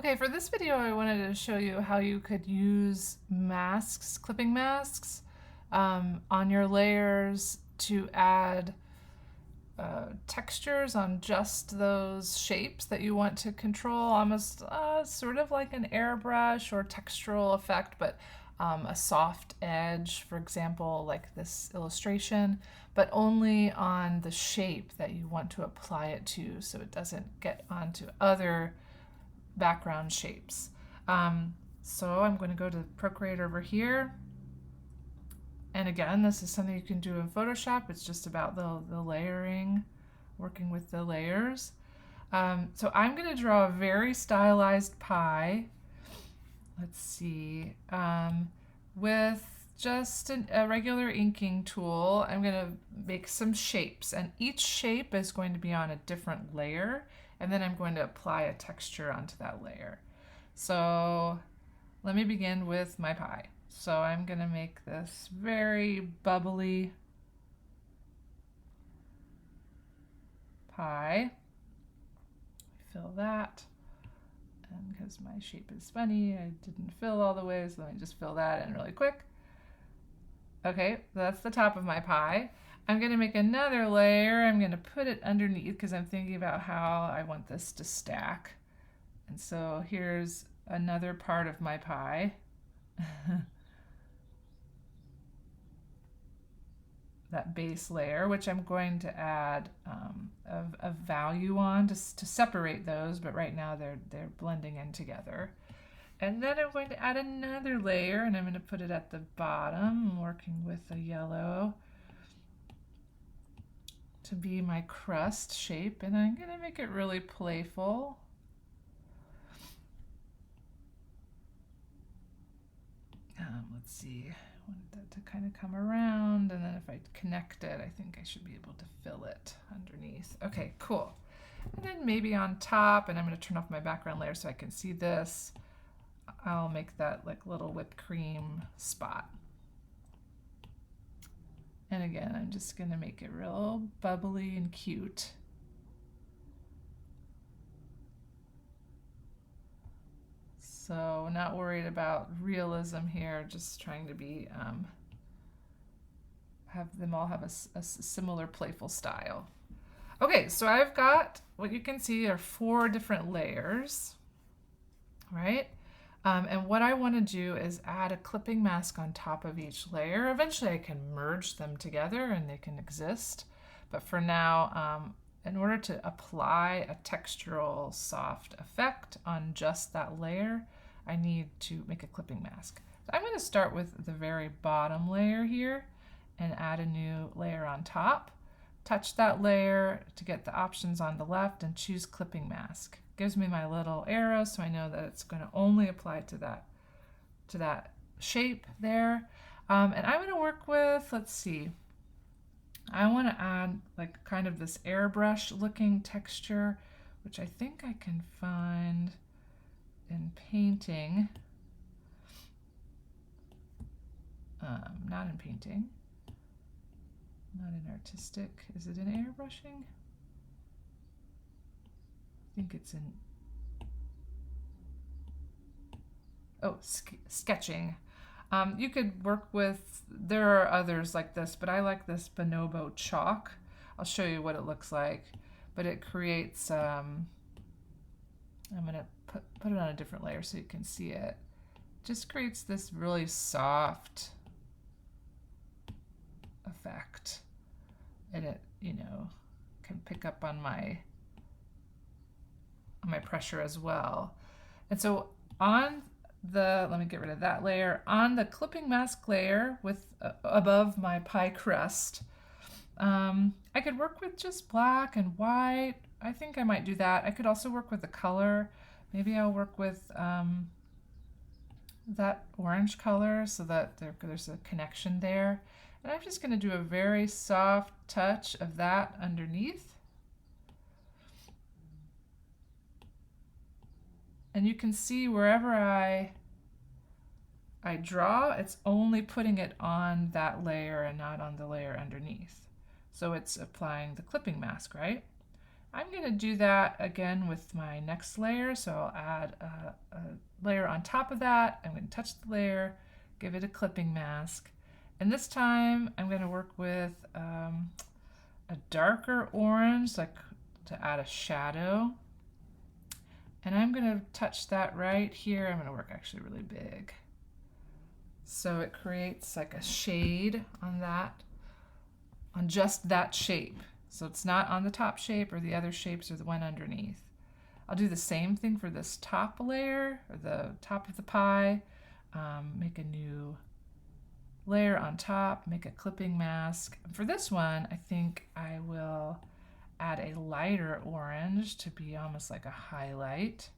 Okay, for this video, I wanted to show you how you could use masks, clipping masks, on your layers to add textures on just those shapes that you want to control, almost sort of like an airbrush or textural effect, but a soft edge, for example, like this illustration, but only on the shape that you want to apply it to so it doesn't get onto other background shapes. So I'm going to go to Procreate over here. And again, this is something you can do in Photoshop. It's just about the layering, working with the layers. So I'm going to draw a very stylized pie. Let's see. With just a regular inking tool, I'm going to make some shapes. And each shape is going to be on a different layer. And then I'm going to apply a texture onto that layer. So let me begin with my pie. So I'm going to make this very bubbly pie. Fill that. And because my shape is funny, I didn't fill all the way, so let me just fill that in really quick. Okay, that's the top of my pie. I'm going to make another layer. I'm going to put it underneath because I'm thinking about how I want this to stack. And so here's another part of my pie. That base layer, which I'm going to add a value on to separate those, but right now they're blending in together. And then I'm going to add another layer, and I'm going to put it at the bottom. I'm working with a yellow to be my crust shape, and I'm going to make it really playful. Let's see, I want that to kind of come around, and then if I connect it, I think I should be able to fill it underneath. Okay, cool. And then maybe on top, and I'm going to turn off my background layer so I can see this, I'll make that like little whipped cream spot. And again, I'm just going to make it real bubbly and cute. So not worried about realism here, just trying to be, have them all have a similar playful style. Okay, so I've got, what you can see are 4 different layers, right? And what I want to do is add a clipping mask on top of each layer. Eventually I can merge them together and they can exist. But for now, in order to apply a textural soft effect on just that layer, I need to make a clipping mask. So I'm going to start with the very bottom layer here and add a new layer on top. Touch that layer to get the options on the left and choose clipping mask. Gives me my little arrow so I know that it's going to only apply to that shape there. And I'm going to work with, let's see, I want to add like kind of this airbrush looking texture, which I think I can find in painting. Not in painting, not in artistic. Is it in airbrushing? I think it's in, oh, sketching. You could work with, there are others like this, but I like this Bonobo chalk. I'll show you what it looks like, but it creates, I'm going to put it on a different layer so you can see it. Just creates this really soft effect, and it, you know, can pick up on my pressure as well. And so on the, let me get rid of that layer, on the clipping mask layer with above my pie crust, I could work with just black and white. I think I might do that. I could also work with the color. Maybe I'll work with that orange color so that there's a connection there. And I'm just going to do a very soft touch of that underneath. And you can see wherever I draw, it's only putting it on that layer and not on the layer underneath. So it's applying the clipping mask, right? I'm going to do that again with my next layer. So I'll add a layer on top of that. I'm going to touch the layer, give it a clipping mask. And this time I'm going to work with a darker orange, like to add a shadow. And I'm going to touch that right here. I'm going to work actually really big. So it creates like a shade on that, on just that shape. So it's not on the top shape or the other shapes or the one underneath. I'll do the same thing for this top layer or the top of the pie. Make a new layer on top, make a clipping mask. For this one, I think I will add a lighter orange to be almost like a highlight.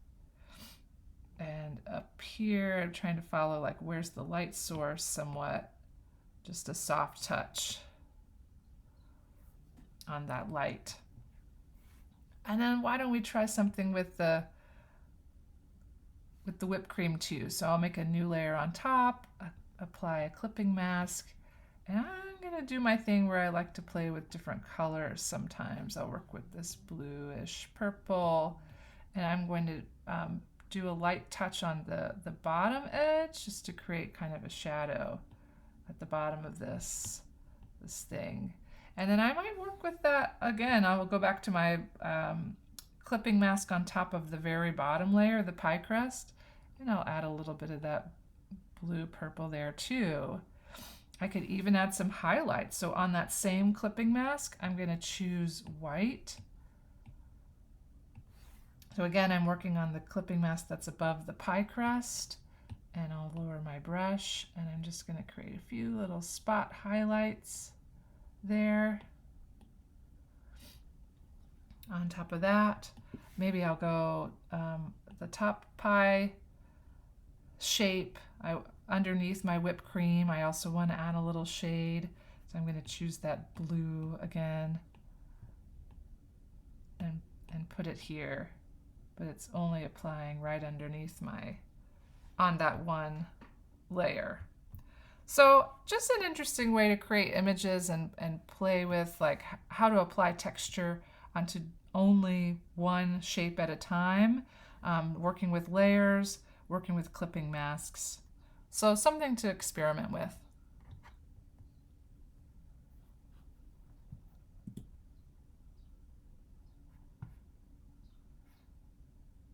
And up here, I'm trying to follow like where's the light source somewhat, just a soft touch on that light. And then why don't we try something with the whipped cream too. So I'll make a new layer on top, apply a clipping mask, and I'm gonna do my thing where I like to play with different colors sometimes. I'll work with this bluish purple, and I'm going to do a light touch on the bottom edge just to create kind of a shadow at the bottom of this thing. And then I might work with that again. I will go back to my clipping mask on top of the very bottom layer, the pie crust, and I'll add a little bit of that blue purple there too. I could even add some highlights. So on that same clipping mask, I'm going to choose white. So again, I'm working on the clipping mask that's above the pie crust, and I'll lower my brush, and I'm just going to create a few little spot highlights there. On top of that, maybe I'll go the top pie shape. Underneath my whipped cream, I also want to add a little shade, so I'm going to choose that blue again and put it here, but it's only applying right underneath on that one layer. So just an interesting way to create images and play with like how to apply texture onto only one shape at a time, working with layers, working with clipping masks. So something to experiment with.